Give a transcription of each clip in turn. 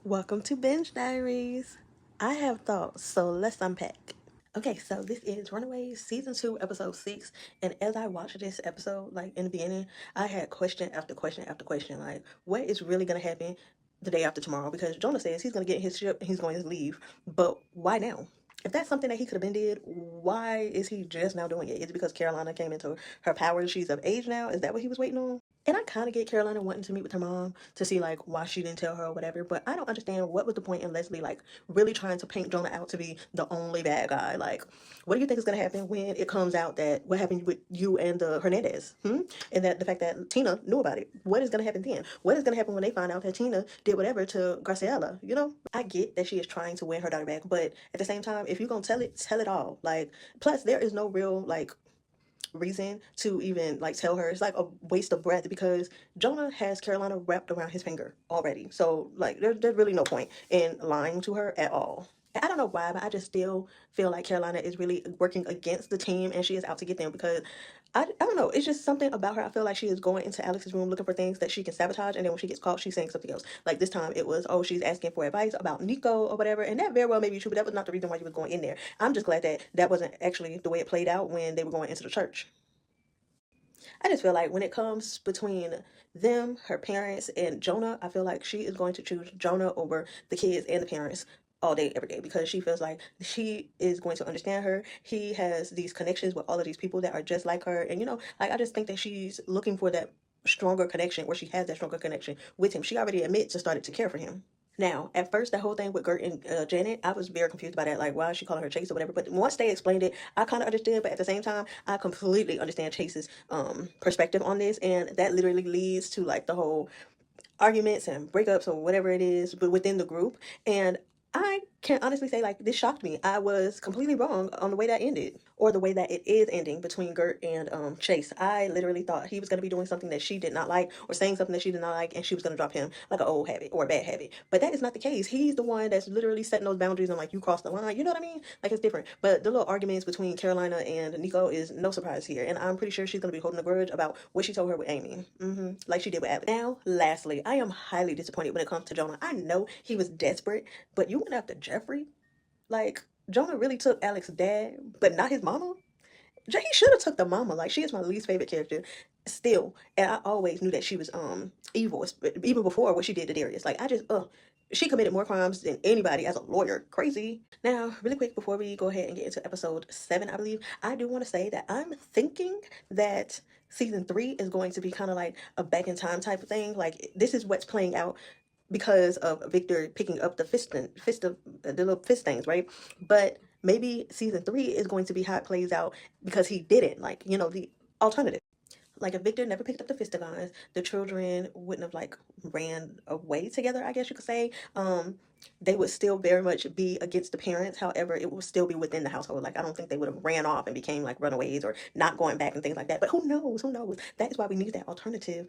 Welcome to Binge Diaries. I have thoughts, so let's unpack. Okay, so this is Runaways season 2, episode 6. And as I watched this episode, like in the beginning, I had question after question after question. Like, what is really going to happen the day after tomorrow? Because Jonah says he's going to get his ship and he's going to leave. But why now? If that's something that he could have been did, why is he just now doing it? Is it because Carolina came into her power? She's of age now? Is that what he was waiting on? And I kind of get Carolina wanting to meet with her mom to see like why she didn't tell her or whatever, but I don't understand what was the point in Leslie like really trying to paint Jonah out to be the only bad guy. Like, what do you think is gonna happen when it comes out that what happened with you and the Hernandez? And that the fact that Tina knew about it. What is gonna happen then? What is gonna happen when they find out that Tina did whatever to Graciela? I get that she is trying to win her daughter back, but at the same time, if you're gonna tell it all. Like, plus there is no real like reason to even like tell her. It's like a waste of breath because Jonah has Carolina wrapped around his finger already. So like there's really no point in lying to her at all. I don't know why, but I just still feel like Carolina is really working against the team and she is out to get them because I don't know. It's just something about her. I feel like she is going into Alex's room looking for things that she can sabotage. And then when she gets caught, she's saying something else. Like this time it was, oh, she's asking for advice about Nico or whatever. And that very well may be true, but that was not the reason why she was going in there. I'm just glad that that wasn't actually the way it played out when they were going into the church. I just feel like when it comes between them, her parents, and Jonah, I feel like she is going to choose Jonah over the kids and the parents all day, every day, because she feels like she is going to understand her. He has these connections with all of these people that are just like her. And, like, I just think that she's looking for that stronger connection where she has that stronger connection with him. She already admits to started to care for him. Now, at first, that whole thing with Gert and Janet, I was very confused by that. Like, why is she calling her Chase or whatever? But once they explained it, I kind of understood. But at the same time, I completely understand Chase's perspective on this, and that literally leads to like the whole arguments and breakups or whatever it is, but within the group. And I can honestly say, like, this shocked me. I was completely wrong on the way that ended, or the way that it is ending between Gert and Chase. I literally thought he was going to be doing something that she did not like, or saying something that she did not like, and she was going to drop him like an old habit or a bad habit. But that is not the case. He's the one that's literally setting those boundaries and like, you crossed the line. You know what I mean? Like, it's different. But the little arguments between Carolina and Nico is no surprise here, and I'm pretty sure she's going to be holding a grudge about what she told her with Amy, like she did with Alex. Now, lastly, I am highly disappointed when it comes to Jonah. I know he was desperate, but you went after Jeffrey. Like, Jonah really took Alex's dad, but not his mama. He should have took the mama. Like, she is my least favorite character still, and I always knew that she was evil, even before what she did to Darius. Like, I just she committed more crimes than anybody as a lawyer. Crazy. Now, really quick before we go ahead and get into episode 7, I believe, I do want to say that I'm thinking that season 3 is going to be kind of like a back in time type of thing. Like, this is what's playing out because of Victor picking up the little fist things, right? But maybe season 3 is going to be how it plays out because he didn't. Like, the alternative. Like, if Victor never picked up the Fistigons, the children wouldn't have like ran away together, I guess you could say. They would still very much be against the parents. However, it would still be within the household. Like, I don't think they would have ran off and became like runaways or not going back and things like that. But who knows? Who knows? That is why we need that alternative,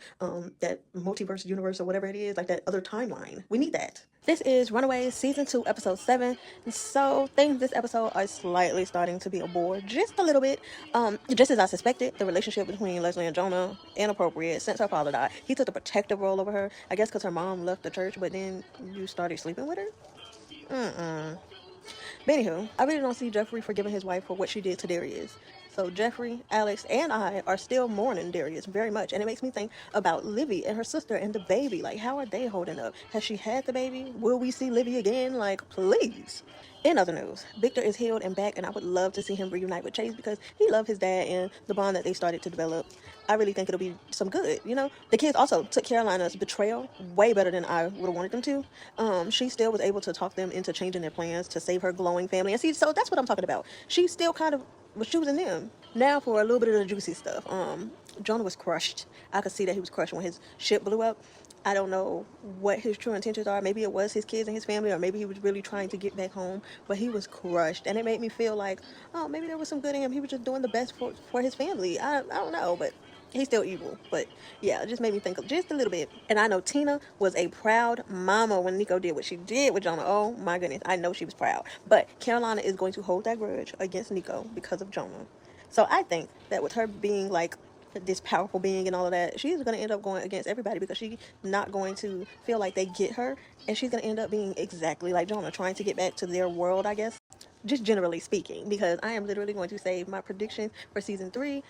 that multiverse universe or whatever it is, like that other timeline. We need that. This is Runaways season 2, episode 7. So things this episode are slightly starting to be a bore, just a little bit. Just as I suspected, the relationship between Leslie and Jonah inappropriate since her father died. He took the protective role over her, I guess because her mom left the church, but then you started sleeping with her. But anywho, I really don't see Jeffrey forgiving his wife for what she did to Darius. So Jeffrey, Alex, and I are still mourning Darius very much. And it makes me think about Livy and her sister and the baby. Like, how are they holding up? Has she had the baby? Will we see Livy again? Like, please. In other news, Victor is healed and back, and I would love to see him reunite with Chase because he loved his dad and the bond that they started to develop. I really think it'll be some good. The kids also took Carolina's betrayal way better than I would have wanted them to. She still was able to talk them into changing their plans to save her glowing family. And see, so that's what I'm talking about. She still kind of was choosing them. Now for a little bit of the juicy stuff. Jonah was crushed. I could see that he was crushed when his ship blew up. I don't know what his true intentions are. Maybe it was his kids and his family, or maybe he was really trying to get back home, but he was crushed. And it made me feel like, oh, maybe there was some good in him. He was just doing the best for his family. I don't know, but he's still evil. But yeah, it just made me think of just a little bit. And I know Tina was a proud mama when Nico did what she did with Jonah. Oh my goodness, I know she was proud. But Carolina is going to hold that grudge against Nico because of Jonah. So I think that with her being like this powerful being and all of that, she's going to end up going against everybody because she's not going to feel like they get her, and she's going to end up being exactly like Jonah, trying to get back to their world, I guess. Just generally speaking, because I am literally going to save my prediction for season 3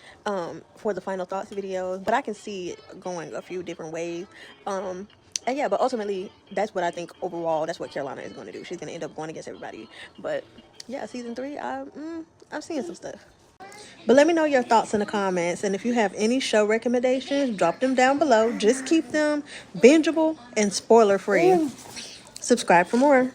for the final thoughts video, but I can see it going a few different ways. And yeah, but ultimately, that's what I think overall, that's what Carolina is going to do. She's going to end up going against everybody. But yeah, season 3, I'm seeing some stuff. But let me know your thoughts in the comments. And if you have any show recommendations, drop them down below. Just keep them bingeable and spoiler free. Subscribe for more.